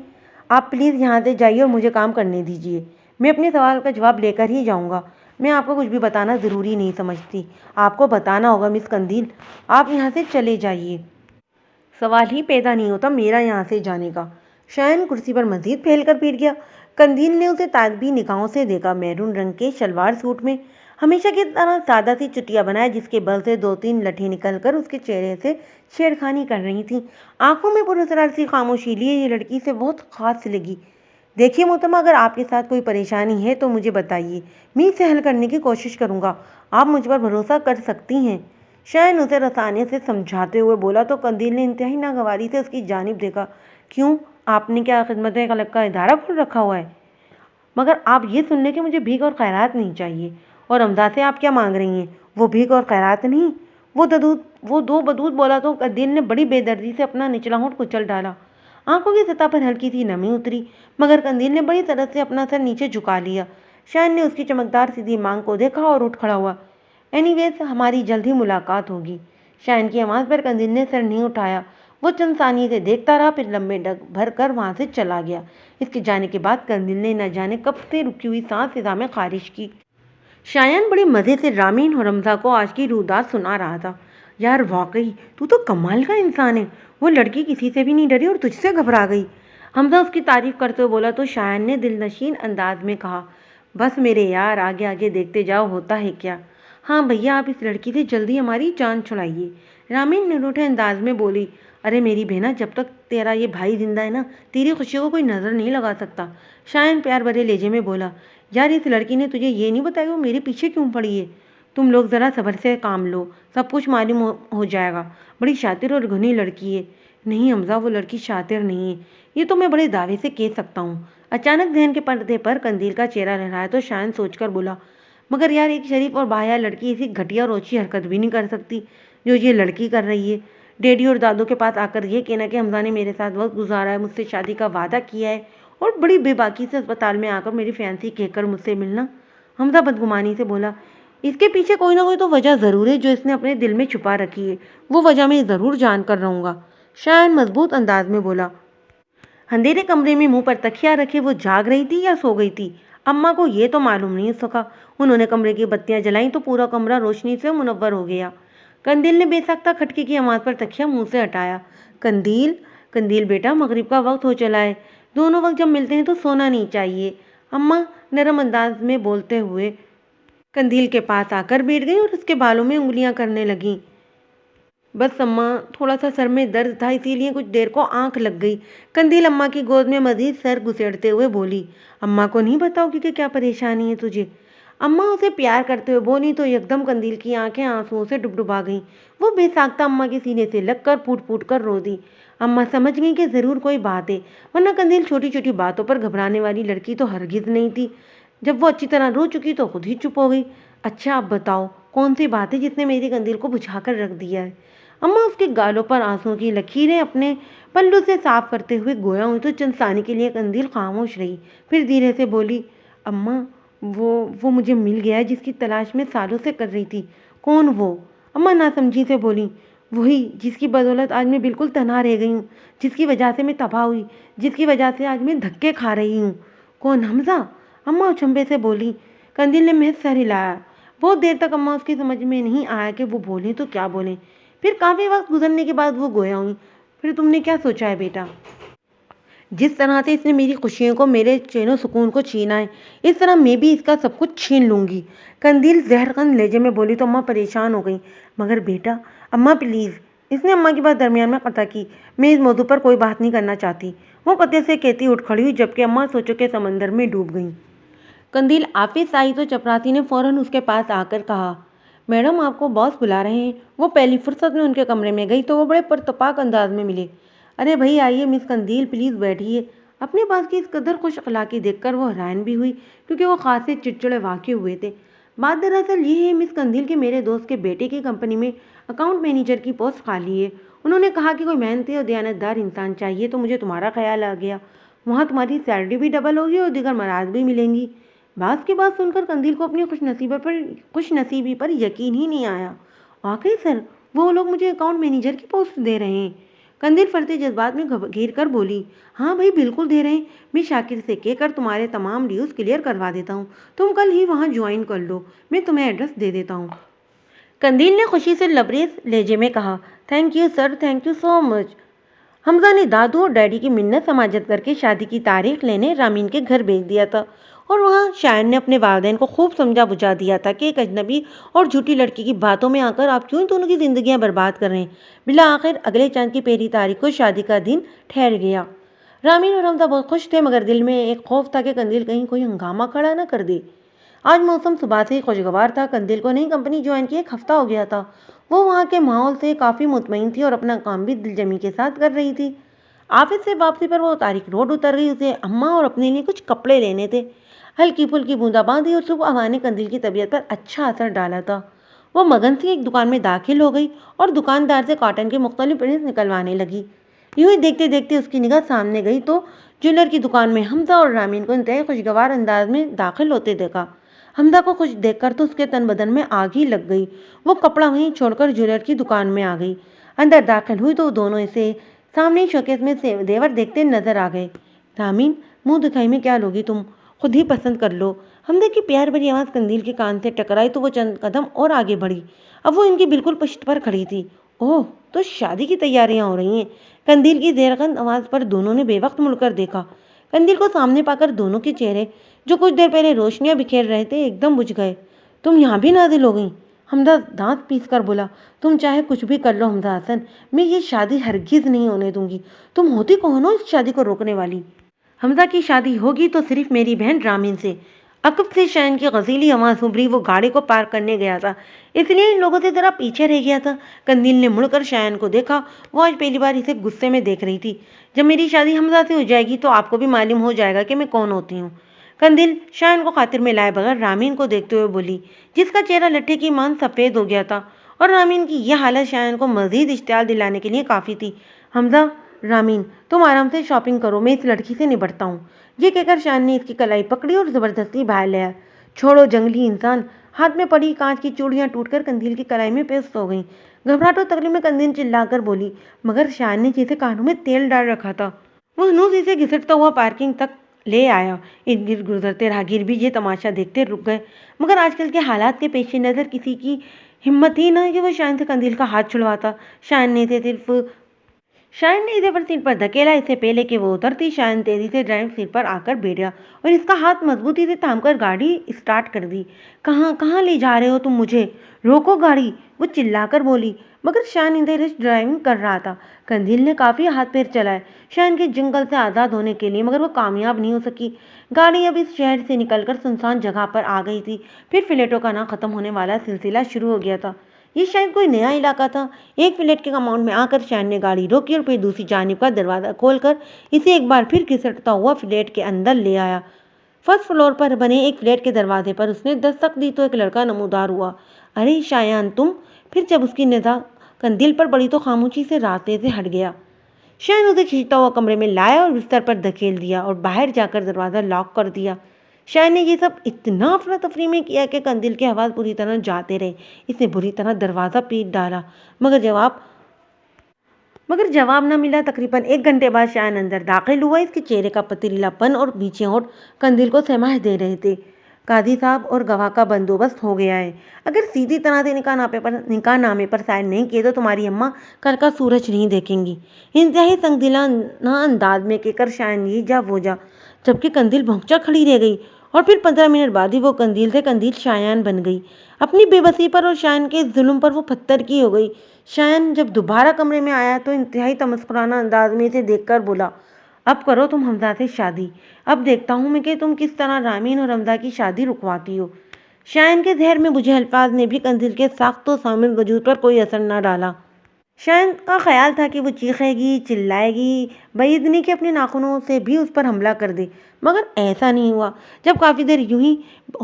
S1: آپ پلیز یہاں سے جائیے اور مجھے کام کرنے دیجیے، میں اپنے سوال کا جواب لے کر ہی جاؤں گا۔ میں آپ کو کچھ بھی بتانا ضروری نہیں سمجھتی، آپ کو بتانا ہوگا مس قندیل، آپ یہاں سے چلے جائیے، سوال ہی پیدا نہیں ہوتا میرا یہاں سے جانے کا۔ شایان کرسی پر مزید پھیل کر بیٹھ گیا۔ قندیل نے اسے تعجبی نگاہوں سے دیکھا، میرون رنگ کے شلوار سوٹ میں، ہمیشہ کی طرح سادہ سی چٹیا بنائے جس کے بل سے 2-3 لٹھیں نکل کر اس کے چہرے سے چھیڑخانی کر رہی تھیں۔ آنکھوں میں پراسرار سی خاموشی لیے یہ لڑکی اسے بہت خاص لگی۔ دیکھیے محترمہ، اگر آپ کے ساتھ کوئی پریشانی ہے تو مجھے بتائیے، میں اسے حل کرنے کی کوشش کروں گا، آپ مجھ پر بھروسہ کر سکتی ہیں۔ شایان اسے رسانیت سے سمجھاتے ہوئے بولا تو قندیل نے انتہائی ناگواری سے اس کی جانب دیکھا۔ کیوں، آپ نے کیا خدمت خلق کا ادارہ کھول رکھا ہوا ہے؟ مگر آپ یہ سن لیں کہ مجھے بھیک اور خیرات نہیں چاہیے۔ اور حمزہ سے آپ کیا مانگ رہی ہیں؟ وہ بھیک اور خیرات نہیں، وہ دو بدود بولا تو قندیل نے بڑی بے دردی سے اپنا نچلا ہونٹ کچل ڈالا۔ آنکھوں کی سطح پر ہلکی سی نمی اتری، مگر قندیل نے بڑی طرح سے اپنا سر نیچے جھکا لیا۔ شایان نے اس کی چمکدار سیدھی مانگ کو دیکھا اور اٹھ کھڑا ہوا۔ اینی ویز، ہماری جلد ہی ملاقات ہوگی۔ شایان کی آواز پر قندیل نے سر نہیں اٹھایا، وہ چند ثانیے سے دیکھتا رہا، پھر لمبے ڈگ بھر کر وہاں سے چلا گیا۔ اس کے جانے کے بعد قندیل نے نہ جانے کب سے رکی ہوئی سانس فضا میں خارج کی۔ شایان بڑے مزے سے رامین اور حمزہ کو آج کی رویداد سنا رہا تھا۔ یار واقعی تو کمال کا انسان ہے، وہ لڑکی کسی سے بھی نہیں ڈری اور تجھ سے گھبرا گئی۔ حمزہ اس کی تعریف کرتے ہوئے بولا تو شایان نے دل نشین انداز میں کہا، بس میرے یار، آگے آگے دیکھتے جاؤ ہوتا ہے کیا۔ ہاں بھیا، آپ اس لڑکی سے جلدی ہماری جان چھڑائیے۔ رامین نروٹھے انداز میں بولی، ارے میری بہنا، جب تک تیرا یہ بھائی زندہ ہے نا، تیری خوشی کو کوئی نظر نہیں لگا سکتا۔ شایان پیار بھرے لہجے میں بولا، یار اس لڑکی نے تجھے یہ نہیں بتایا وہ میرے پیچھے کیوں پڑی ہے؟ تم لوگ ذرا صبر سے کام لو، سب کچھ معلوم ہو جائے گا۔ بڑی شاطر اور گھنی لڑکی ہے۔ نہیں حمزہ، وہ لڑکی شاطر نہیں ہے، یہ تو میں بڑے دعوے سے کہہ سکتا ہوں۔ اچانک ذہن کے پردے پر قندیل کا چہرہ لہرایا تو شایان سوچ کر بولا، مگر یار ایک شریف اور باحیا لڑکی ایسی گھٹیا اور اوچھی حرکت بھی نہیں کر سکتی جو یہ لڑکی کر رہی ہے۔ ڈیڈی اور دادو کے پاس آ کر یہ کہنا کہ حمزہ نے میرے ساتھ وقت گزارا ہے، مجھ سے شادی کا وعدہ کیا ہے، اور بڑی بے باکی سے اسپتال میں آ کر میری فیانسی کہہ کر مجھ سے ملنا۔ حمزہ بدگمانی سے بولا، اس کے پیچھے کوئی نہ کوئی تو وجہ ضرور ہے جو اس نے اپنے دل میں چھپا رکھی ہے، وہ وجہ میں ضرور جان کر رہوں گا۔ شایان مضبوط انداز میں بولا۔ اندھیرے کمرے میں منہ پر تکیہ رکھے وہ جاگ رہی تھی یا سو گئی تھی، اماں کو یہ تو معلوم نہیں ہو سکا۔ انہوں نے کمرے کی بتیاں جلائیں تو پورا کمرہ روشنی سے منور ہو گیا۔ قندیل نے بے ساختہ کھٹکے کی آواز پر تکیہ منہ سے ہٹایا۔ قندیل بیٹا، مغرب کا وقت ہو چلا ہے، دونوں وقت جب ملتے ہیں تو سونا نہیں چاہیے۔ اماں نرم انداز میں بولتے ہوئے قندیل کے پاس آ کر بیٹھ گئی اور اس کے بالوں میں انگلیاں کرنے لگیں۔ بس اماں، تھوڑا سا سر میں درد تھا، اسی لیے کچھ دیر کو آنکھ لگ گئی۔ قندیل اماں کی گود میں مزید سر گھسیٹتے ہوئے بولی، اماں کو نہیں بتاؤ کہ کیا پریشانی ہے تجھے؟ اماں اسے پیار کرتے ہوئے بولی تو یکدم قندیل کی آنکھیں آنسوؤں سے ڈبڈبا گئیں۔ وہ بے ساختہ اماں کے سینے سے لگ کر پھوٹ پھوٹ کر رو دی۔ اماں سمجھ گئیں کہ ضرور کوئی بات ہے، ورنہ قندیل چھوٹی چھوٹی باتوں پر گھبرانے والی لڑکی تو ہرگز نہیں تھی۔ جب وہ اچھی طرح رو چکی تو خود ہی چپ ہو گئی۔ اچھا اب بتاؤ، کون سی بات ہے جس نے میری قندیل کو بجھا کر رکھ دیا ہے؟ اماں اس کے گالوں پر آنسوؤں کی لکیریں اپنے پلو سے صاف کرتے ہوئے گویا ہوئی تو چند ثانیے کے لیے قندیل خاموش رہی، پھر دھیرے سے بولی، اماں وہ مجھے مل گیا ہے جس کی تلاش میں سالوں سے کر رہی تھی۔ کون وہ؟ اماں ناسمجھی سے بولی، وہی جس کی بدولت آج میں بالکل تنہا رہ گئی ہوں، جس کی وجہ سے میں تباہ ہوئی، جس کی وجہ سے آج میں دھکے کھا رہی ہوں۔ کون؟ حمزہ؟ اماں اچنبھے سے بولی۔ قندیل نے محض سر ہلایا۔ بہت دیر تک اماں اس کی سمجھ میں نہیں آیا کہ وہ بولیں تو کیا بولیں۔ پھر کافی وقت گزرنے کے بعد وہ گویا ہوئی، پھر تم نے کیا سوچا ہے بیٹا؟ جس طرح سے اس نے میری خوشیوں کو، میرے چین و سکون کو چھینا ہے، اس طرح میں بھی اس کا سب کچھ چھین لوں گی۔ قندیل زہرخند لہجے میں بولی تو اماں پریشان ہو گئی۔ مگر بیٹا، اماں پلیز، اس نے اماں کی بات درمیان میں قطع کی، میں اس موضوع پر کوئی بات نہیں کرنا چاہتی۔ وہ قطع سے کہتی اٹھ کھڑی ہوئی، جبکہ اماں سوچوں کے سمندر میں ڈوب گئیں۔ قندیل آفس آئی تو چپراسی نے فوراً اس کے پاس آ کر کہا، میڈم آپ کو باس بلا رہے ہیں۔ وہ پہلی فرصت میں ان کے کمرے میں گئی تو وہ بڑے پرتپاک انداز میں ملے۔ ارے بھائی آئیے مس قندیل پلیز بیٹھیے۔ اپنے پاس کی اس قدر خوش اخلاقی دیکھ کر وہ حیران بھی ہوئی کیونکہ وہ خاصے چڑچڑے واقع ہوئے تھے۔ بات دراصل یہ ہے مس قندیل کہ میرے دوست کے بیٹے کی کمپنی میں اکاؤنٹ مینیجر کی پوسٹ خالی ہے۔ انہوں نے کہا کہ کوئی محنتی اور دیانتدار انسان چاہیے تو مجھے تمہارا خیال آ گیا۔ وہاں تمہاری سیلری بھی ڈبل ہوگی اور دیگر مراحت بھی ملیں گی۔ باس کی بات سن کر قندیل کو اپنی خوش نصیبی پر یقین ہی نہیں آیا۔ واقعی سر، وہ لوگ مجھے اکاؤنٹ مینیجر کی پوسٹ دے رہے ہیں؟ قندیل فرتے جذبات میں گھیر کر بولی، ہاں بھائی بالکل دے رہے ہیں۔ میں شاکر سے کہہ کر تمہارے تمام ڈیوز کلیئر کروا دیتا ہوں۔ تم کل ہی وہاں جوائن کر لو، میں تمہیں ایڈریس دے دیتا ہوں۔ قندیل نے خوشی سے لبریز لہجے میں کہا، thank you sir, thank you so much. Hamza نے دادو اور ڈیڈی کی منت سماجت کر کے شادی کی تاریخ لینے رامین کے گھر بھیج دیا تھا اور وہاں شایان نے اپنے والدین کو خوب سمجھا بجھا دیا تھا کہ ایک اجنبی اور جھوٹی لڑکی کی باتوں میں آ کر آپ کیوں دونوں کی زندگیاں برباد کر رہے ہیں۔ بالآخر اگلے چاند کی پہلی تاریخ کو شادی کا دن ٹھہر گیا۔ رامین اور حمزہ بہت خوش تھے مگر دل میں ایک خوف تھا کہ قندیل کہیں کوئی ہنگامہ کھڑا نہ کر دے۔ آج موسم صبح سے ہی خوشگوار تھا۔ قندیل کو نئی کمپنی جوائن کیے ایک ہفتہ ہو گیا تھا۔ وہ وہاں کے ماحول سے کافی مطمئن تھی اور اپنا کام بھی دلجمی کے ساتھ کر رہی تھی۔ آفس سے واپسی پر وہ تاریخ روڈ اتر گئی۔ اسے اماں اور اپنے لیے کچھ کپڑے لینے تھے۔ ہلکی پھلکی بوندا باندی اور صبح ہوا نے قندیل کی طبیعت پر اچھا اثر ڈالا تھا۔ وہ مگن سی ایک دکان میں داخل ہو گئی اور دکاندار سے کاٹن کے مختلف پرنٹس نکلوانے لگی۔ یوں ہی دیکھتے دیکھتے اس کی نگاہ سامنے گئی تو جیولر کی دکان میں حمزہ اور رامین کو انتہائی خوشگوار انداز میں داخل ہوتے دیکھا۔ حمزہ کو خوش دیکھ کر تو اس کے تن بدن میں آگ ہی لگ گئی۔ وہ کپڑا وہیں چھوڑ کر جیولر کی دکان میں آ گئی۔ اندر داخل ہوئی تو دونوں اسے سامنے شوکیس میں زیور دیکھتے نظر آ گئے۔ رامین، منہ دکھائی میں کیا لوگی تم؟ خود ہی پسند کر لو۔ حمزہ کی پیار بھری آواز قندیل کے کان سے ٹکرائی تو وہ چند قدم اور آگے بڑھی۔ اب وہ ان کی بالکل پشت پر کھڑی تھی۔ اوہ، تو شادی کی تیاریاں ہو رہی ہیں۔ قندیل کی زیرخند آواز پر دونوں نے بے وقت مڑ کر دیکھا۔ قندیل کو سامنے پا کر دونوں کے چہرے جو کچھ دیر پہلے روشنیاں بکھیر رہے تھے ایک دم بجھ گئے۔ تم یہاں بھی نازل ہو گئی؟ حمزہ دانت پیس کر بولا، تم چاہے کچھ بھی کر لو حمزہ حسن، میں یہ شادی ہرگز نہیں ہونے دوں گی۔ تم ہوتی کون ہو اس شادی کو روکنے والی؟ حمزہ کی شادی ہوگی تو صرف میری بہن رامین سے۔ عقب سے شایان کی غزیلی آواز ابھری۔ وہ گاڑی کو پارک کرنے گیا تھا اس لیے ان لوگوں سے ذرا پیچھے رہ گیا تھا۔ قندیل نے مڑ کر شایان کو دیکھا۔ وہ آج پہلی بار اسے غصے میں دیکھ رہی تھی۔ جب میری شادی حمزہ سے ہو جائے گی تو آپ کو بھی معلوم ہو جائے گا کہ میں کون ہوتی ہوں۔ قندیل شایان کو خاطر میں لائے بغیر رامین کو دیکھتے ہوئے بولی، جس کا چہرہ لٹھے کی مان سفید ہو گیا تھا، اور رامین کی یہ حالت شایان کو مزید اشتعال دلانے کے لیے کافی تھی۔ حمزہ، رامین، تم آرام سے شاپنگ کرو، میں اس لڑکی سے نبٹتا ہوں۔ یہ کہہ کر شایان نے اس کی کلائی پکڑی اور زبردستی باہر لیا۔ چھوڑو جنگلی انسان۔ ہاتھ میں پڑی کانچ کی چوڑیاں ٹوٹ کر قندیل کی کلائی میں پیست ہو گئیں۔ گھبراہٹ اور تکلیف میں قندیل چلا کر بولی، مگر شایان نے جیسے کانوں میں تیل ڈال رکھا تھا۔ وہ ہنوز اسے گھسٹتا ہوا پارکنگ تک لے آیا۔ ارد گرد گزرتے راہگیر بھی یہ تماشا دیکھتے رک گئے، مگر آج کل کے حالات کے پیش نظر کسی کی ہمت ہی نہ کہ وہ شایان سے قندیل کا ہاتھ چھڑواتا۔ شایان نے اسے پر سیٹ پر دھکیلا۔ اس سے پہلے کہ وہ اترتی، شایان تیزی سے ڈرائیونگ سیٹ پر آ کر بیٹھا اور اس کا ہاتھ مضبوطی سے تھام کر گاڑی اسٹارٹ کر دی۔ کہاں لے جا رہے ہو تم مجھے؟ روکو گاڑی، وہ چلا کر بولی، مگر شایان انتہائی رش ڈرائیونگ کر رہا تھا۔ قندیل نے کافی ہاتھ پیر چلائے شایان کے جنگل سے آزاد ہونے کے لیے، مگر وہ کامیاب نہیں ہو سکی۔ گاڑی اب اس شہر سے نکل کر سنسان جگہ پر آ گئی تھی۔ پھر فلیٹوں کا نہ ختم ہونے والا سلسلہ شروع ہو گیا تھا۔ یہ شاید کوئی نیا علاقہ تھا۔ ایک فلیٹ کے کمپاؤنڈ میں آ کر شایان نے گاڑی روکی اور پھر دوسری جانب کا دروازہ کھول کر اسے ایک بار پھر گھسٹتا ہوا فلیٹ کے اندر لے آیا۔ فرسٹ فلور پر بنے ایک فلیٹ کے دروازے پر اس نے دستک دی تو ایک لڑکا نمودار ہوا۔ ارے شایان تم؟ پھر جب اس کی نظر قندیل پر پڑی تو خاموشی سے راستے سے ہٹ گیا۔ شایان اسے کھینچتا ہوا کمرے میں لایا اور بستر پر دھکیل دیا اور باہر جا کر دروازہ لاک کر دیا۔ شایان نے یہ سب اتنا افراتفری میں کیا کہ قندیل کے حواس بری طرح جاتے رہے۔ اس نے بری طرح دروازہ پیٹ ڈالا، مگر جواب نہ ملا۔ تقریباً 1 گھنٹے بعد شایان اندر داخل ہوا۔ اس کے چہرے کا پتریلا پن اور نیچے ہونٹ قندیل کو سماہٹ دے رہے تھے۔ قاضی صاحب اور گواہ کا بندوبست ہو گیا ہے۔ اگر سیدھی طرح سے نکاح نامے پر سائن نہیں کیے تو تمہاری اماں کل کا سورج نہیں دیکھیں گی، انتہائی سنگ دلانہ انداز میں کہہ کر شایان یہ جا وہ جا، جبکہ قندیل بھونچا کھڑی رہ گئی۔ اور پھر 15 منٹ بعد ہی وہ قندیل سے قندیل شایان بن گئی۔ اپنی بے بسی پر اور شایان کے اس ظلم پر وہ پتھر کی ہو گئی۔ شایان جب دوبارہ کمرے میں آیا تو انتہائی تمسخرانہ انداز میں اسے دیکھ کر بولا، اب کرو تم حمزہ سے شادی، اب دیکھتا ہوں میں کہ تم کس طرح رامین اور حمزہ کی شادی رکواتی ہو۔ شایان کے زہر میں بجھے الفاظ نے بھی قندیل کے سخت و صامت وجود پر کوئی اثر نہ ڈالا۔ شائن کا خیال تھا کہ وہ چیخے گی، چلائے گی، بعید کہ اپنے ناخنوں سے بھی اس پر حملہ کر دے، مگر ایسا نہیں ہوا۔ جب کافی دیر یوں ہی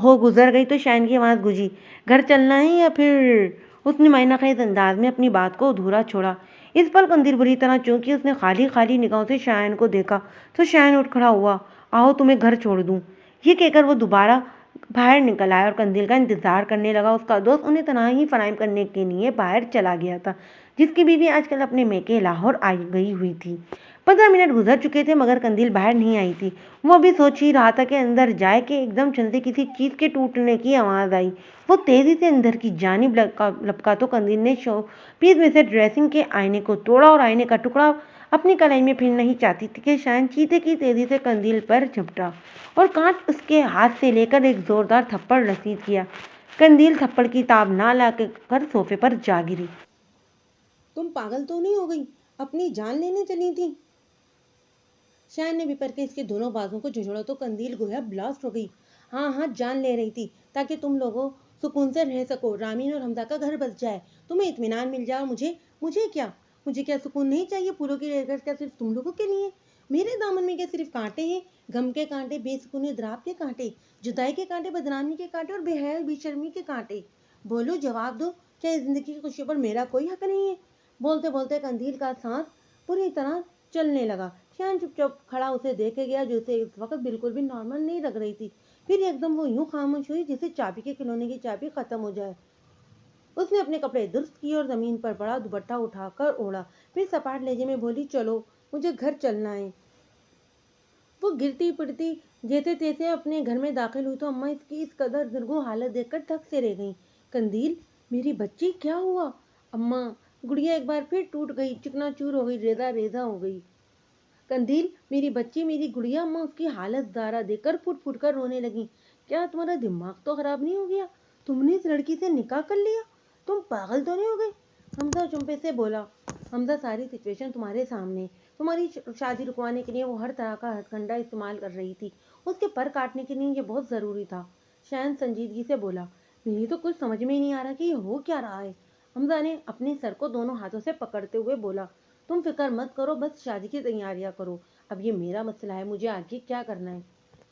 S1: ہو گزر گئی تو شائن کی آواز گونجی، گھر چلنا ہے یا پھر؟ اس نے معنی خیز انداز میں اپنی بات کو ادھورا چھوڑا۔ اس پل قندیل بری طرح چونکی اس نے خالی خالی نگاہوں سے شائن کو دیکھا تو شائن اٹھ کھڑا ہوا۔ آؤ تمہیں گھر چھوڑ دوں، یہ کہہ کر وہ دوبارہ باہر نکل آیا اور قندیل کا انتظار کرنے لگا۔ اس کا دوست انہیں تنہائی فراہم کرنے کے لیے باہر چلا گیا تھا، جس کی بیوی آج کل اپنے میکے لاہور آئی گئی ہوئی تھی۔ 15 منٹ گزر چکے تھے مگر قندیل باہر نہیں آئی تھی۔ وہ ابھی سوچ ہی رہا تھا کہ اندر جائے کہ ایک دم چھن سے کسی چیز کے ٹوٹنے کی آواز آئی۔ وہ تیزی سے اندر کی جانب لپکا تو قندیل نے شو پیس میں سے ڈریسنگ کے آئینے کو توڑا اور آئینے کا ٹکڑا اپنی کلائی میں پھرنا ہی چاہتی تھی کہ شائن چیتے کی تیزی سے قندیل پر جھپٹا اور کانچ اس کے ہاتھ سے لے کر ایک زوردار تھپڑ رسید کیا۔ قندیل تھپڑ کی تاب نہ لا کر صوفے پر جا گری۔ تم پاگل تو نہیں ہو گئی؟ اپنی جان لینے چلی تھی؟ شائن نے بپر کے اس کے دونوں بازوں کو جھنجھوڑا تو قندیل گویا بلاسٹ ہو گئی۔ ہاں ہاں، جان لے رہی تھی تاکہ تم لوگوں سکون سے رہ سکو، رامین اور حمزہ کا گھر بس جائے، تمہیں اطمینان مل جائے، اور مجھے کیا سکون نہیں چاہیے؟ پھولوں کی ریگٹ کیا صرف تم لوگوں کے لیے؟ میرے دامن میں کیا صرف کانٹے ہیں؟ غم کے کانٹے، بے سکونی ادراپ کے کانٹے، جدائی کے کانٹے، بدنامی کے کانٹے اور بے حیائی بے شرمی کے کانٹے۔ بولو، جواب دو، کیا اس زندگی کی خوشیوں پر میرا کوئی حق نہیں ہے؟ بولتے بولتے قندیل کا سانس پوری طرح چلنے لگا۔ شائن چپ چپ کھڑا اسے دیکھے گیا جو اسے اس وقت بالکل بھی نارمل نہیں لگ رہی تھی۔ پھر ایک دم وہ یوں خاموش ہوئی جیسے چابی کے کھلونے کی چابی ختم ہو جائے۔ اس نے اپنے کپڑے درست کیے اور زمین پر پڑا دوپٹہ اٹھا کر اوڑھا، پھر سپاٹ لہجے میں بولی، چلو، مجھے گھر چلنا ہے۔ وہ گرتی پڑتی جیسے تیسے اپنے گھر میں داخل ہوئی تو اماں اس کی اس قدر درگو حالت دیکھ کر تھک سے رہ گئیں۔ قندیل، میری بچی، کیا ہوا؟ اماں، گڑیا ایک بار پھر ٹوٹ گئی، چکنا چور ہو گئی، ریزہ ریزہ ہو گئی۔ قندیل، میری بچی، میری گڑیا۔ اماں اس کی حالت زارہ دیکھ کر پھٹ پھٹ کر رونے لگیں۔ کیا تمہارا دماغ تو خراب نہیں ہو گیا؟ تم نے اس لڑکی سے نکاح کر لیا؟ تم پاگل تو نہیں ہو گئے؟ حمزہ چنپے سے بولا۔ حمزہ، ساری سچویشن تمہارے سامنے، تمہاری شادی رکوانے کے لیے وہ ہر طرح کا ہتھ کنڈا استعمال کر رہی تھی، اس کے پر کاٹنے کے لیے یہ بہت ضروری تھا۔ شائن سنجیدگی سے بولا، میری تو کچھ سمجھ میں نہیں آ رہا کہ یہ ہو کیا رہا ہے۔ حمزہ نے اپنے سر کو دونوں ہاتھوں سے پکڑتے ہوئے بولا، تم فکر مت کرو، بس شادی کی تیاریاں کرو، اب یہ میرا مسئلہ ہے، مجھے آگے کیا کرنا ہے۔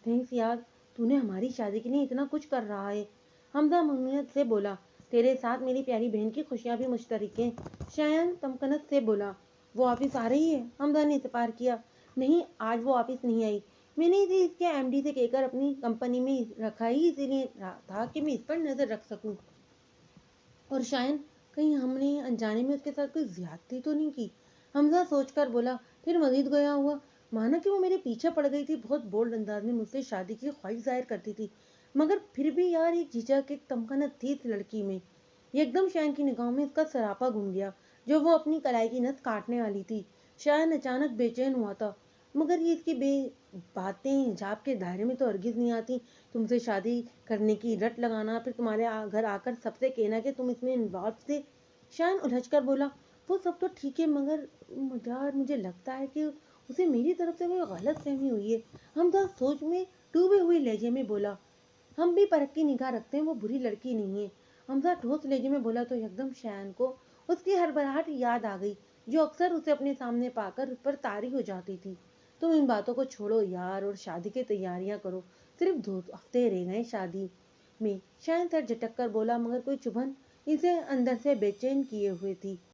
S1: تھینکس یار، تو نے ہماری شادی کے لیے اتنا کچھ کر رہا ہے۔ حمزہ ممنونیت سے بولا، تیرے ساتھ میری پیاری بہن کی خوشیاں بھی مشترک ہیں۔ شائن تمکنت سے بولا، وہ آفس آ رہی ہے؟ حمزہ نے اعتبار کیا، نہیں، آج وہ آفس نہیں آئی، میں نے اسے اس کے ایم ڈی سے کہہ کر اپنی کمپنی میں رکھا ہی اسی لیے تھا کہ میں اس پر نظر رکھ سکوں۔ اور شائن، کہیں ہم نے انجانے میں اس کے ساتھ کوئی زیادتی تو نہیں کی؟ حمزہ سوچ کر بولا، پھر مزید گیا ہوا، مانا کہ وہ میرے پیچھے پڑ گئی تھی، بہت بولڈ انداز میں مجھ سے شادی کی خواہش ظاہر کرتی تھی، مگر پھر بھی یار ایک جھجک، ایک تمکنت تھی اس لڑکی میں۔ ایک دم شائن کی نگاہوں میں اس کا سراپا گم گیا جو وہ اپنی کلائی کی نس کاٹنے والی تھی۔ شائن اچانک بے چین ہوا تھا، مگر یہ اس کی باتیں حجاب کے دائرے میں تو ہرگز نہیں آتی۔ تم سے شادی کرنے کی رٹ لگانا، پھر تمہارے گھر آ کر سب سے کہنا کہ تم اس میں انوالو تھے۔ شائن الجھ کر بولا، وہ سب تو ٹھیک ہے، مگر یار مجھے لگتا ہے کہ اسے میری طرف سے کوئی غلط فہمی ہوئی ہے۔ حمزہ سوچ میں ڈوبے ہوئے لہجے میں بولا، ہم بھی پرکھ کی نگاہ رکھتے ہیں، وہ بری لڑکی نہیں ہے۔ حمزہ ٹھوس لہجے میں بولا تو یک دم شائن کو اس کی ہڑبڑاہٹ یاد آ گئی جو اکثر اسے اپنے سامنے پا کر اس پر طاری ہو جاتی تھی۔ تم ان باتوں کو چھوڑو یار اور شادی کی تیاریاں کرو، صرف 2 ہفتے رہ گئے شادی میں۔ شائن سر جھٹک کر بولا، مگر کوئی چبھن اسے اندر سے بے چین کیے ہوئے تھی۔